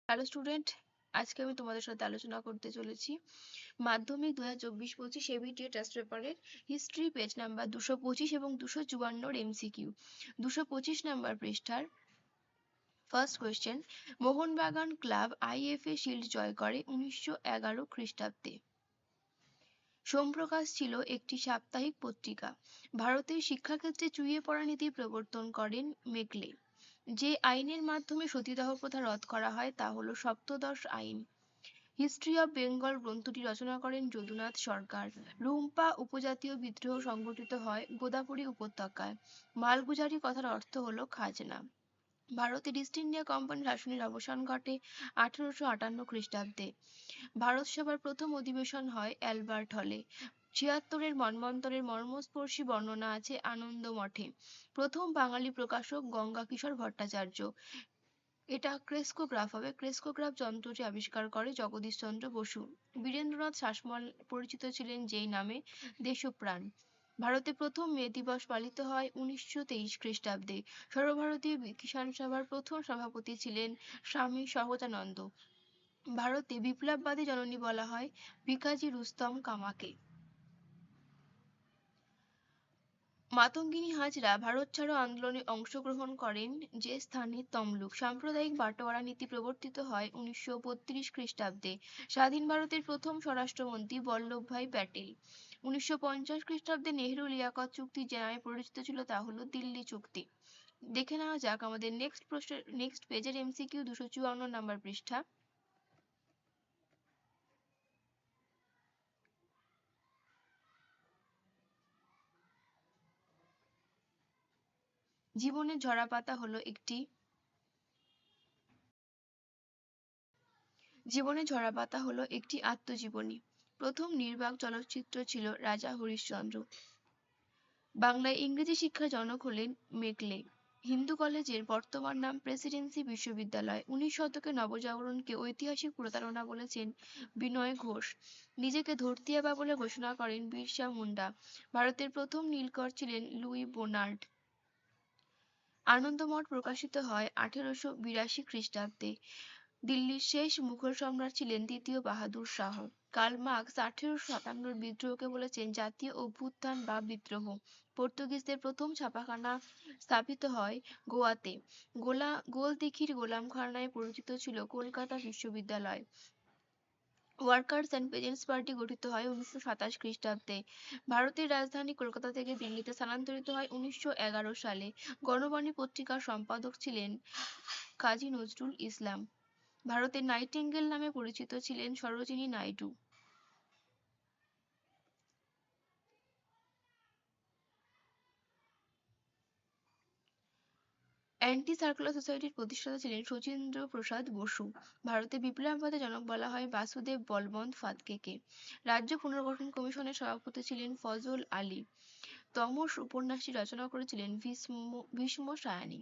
Hello student, আজকে আমি তোমাদের সাথে আলোচনা করতে চলেছি মাধ্যমিক 2024-25 এবিটিএ টেস্ট পেপারের হিস্ট্রি পেজ নাম্বার 225 এবং 254 এমসিকিউ। 225 নাম্বার পৃষ্ঠার first question, Mohun Bagan club IFA shield জয় করে 1911 খ্রিস্টাব্দে। সোমপ্রকাশ ছিল একটি সাপ্তাহিক পত্রিকা। ভারতের শিক্ষাক্ষেত্রে চুইয়ে পড়া নীতি প্রবর্তন করেন মেকলে। যে আইনের মাধ্যমে সতীদাহ প্রথা রদ করা হয় তা হলো সপ্তদশ আইন। হিস্ট্রি অব বেঙ্গল গ্রন্থটি রচনা করেন যদুনাথ সরকার। রুম্পা উপজাতীয় বিদ্রোহ সংঘটিত হয় গোদাবরী উপত্যকায়। মালগুজারি কথার অর্থ হলো খাজনা। ভারতের ইস্ট ইন্ডিয়া কোম্পানির শাসনের অবসান ঘটে 1858 খ্রিস্টাব্দে। ভারত সভার প্রথম অধিবেশন হয় অ্যালবার্ট হলে। 76-এর মন্বন্তরের মর্মস্পর্শী বর্ণনা আছে আনন্দ মঠে। প্রথম বাঙালি প্রকাশক গঙ্গা কিশোর ভট্টাচার্য। এটা ক্রেস্কোগ্রাফ হবে। ক্রেস্কোগ্রাফ যন্ত্রটি আবিষ্কার করে জগদীশচন্দ্র বসু। বীরেন্দ্রনাথ শাসমল পরিচিত ছিলেন যেই নামে দেশপ্রাণ। ভারতে প্রথম মে দিবস পালিত হয় 1923 খ্রিস্টাব্দে। সর্বভারতীয় কিষাণ সভার প্রথম সভাপতি ছিলেন স্বামী সহজানন্দ। ভারতে বিপ্লববাদী জননী বলা হয় ভিকাজি রুস্তম কামাকে। মাতঙ্গিনী হাজরা ভারত ছাড়ো আন্দোলনে অংশগ্রহণ করেন যে স্থানে তমলুক। সাম্প্রদায়িক বাটোয়ারা নীতি প্রবর্তিত হয় 1932 খ্রিস্টাব্দে। স্বাধীন ভারতের প্রথম স্বরাষ্ট্রমন্ত্রী বল্লভভাই প্যাটেল। 1950 খ্রিস্টাব্দে নেহেরু লিয়াকত চুক্তি যে নামে পরিচিত ছিল তা হলো দিল্লি চুক্তি। দেখে নেওয়া যাক আমাদের নেক্সট পেজের এমসিকিউ 254 নাম্বার পৃষ্ঠা। জীবনের ঝরাপাতা হলো একটি আত্মজীবনী। প্রথম নির্বাক চলচ্চিত্র ছিল রাজা হরিশ্চন্দ্র। বাংলায় ইংরেজি শিক্ষার জনক হলেন মেকলে। হিন্দু কলেজের বর্তমান নাম প্রেসিডেন্সি বিশ্ববিদ্যালয়। 19 শতকের নবজাগরণকে ঐতিহাসিক প্রতারণা বলেছেন বিনয় ঘোষ। নিজেকে ধরতিয়াবা বলে ঘোষণা করেন বিরসা মুন্ডা। ভারতের প্রথম নীলকর ছিলেন লুই বোনার্ড। আনন্দমঠ প্রকাশিত হয় 1882 খ্রিস্টাব্দে। দিল্লির শেষ মুঘল সম্রাট ছিলেন দ্বিতীয় বাহাদুর শাহ। কার্ল মার্কস 1857 বিদ্রোহকে বলেছেন জাতীয় অভ্যুত্থান বা বিদ্রোহ। পর্তুগিজদের প্রথম ছাপাখানা স্থাপিত হয় গোয়াতে। গোলদিঘির গোলামখানায় পরিচিত ছিল কলকাতা বিশ্ববিদ্যালয়। ওয়ার্কার্স অ্যান্ড পেজেন্টস পার্টি গঠিত হয় 1927 খ্রিস্টাব্দে। ভারতের রাজধানী কলকাতা থেকে দিল্লিতে স্থানান্তরিত হয় 1911 সালে। গণবাণী পত্রিকার সম্পাদক ছিলেন কাজী নজরুল ইসলাম। ভারতের নাইটিঙ্গেল নামে পরিচিত ছিলেন সরোজিনী নাইডু। অ্যান্টি সার্কুলার সোসাইটির প্রতিষ্ঠাতা ছিলেন শচীন্দ্র প্রসাদ বসু। ভারতে বিপ্লববাদের জনক বলা হয় বাসুদেব বলবন্ত ফাতকেকে। রাজ্য পুনর্গঠন কমিশনের সভাপতি ছিলেন ফজল আলী। তমস উপন্যাসটি রচনা করেছিলেন ভীষ্ম সায়ানী।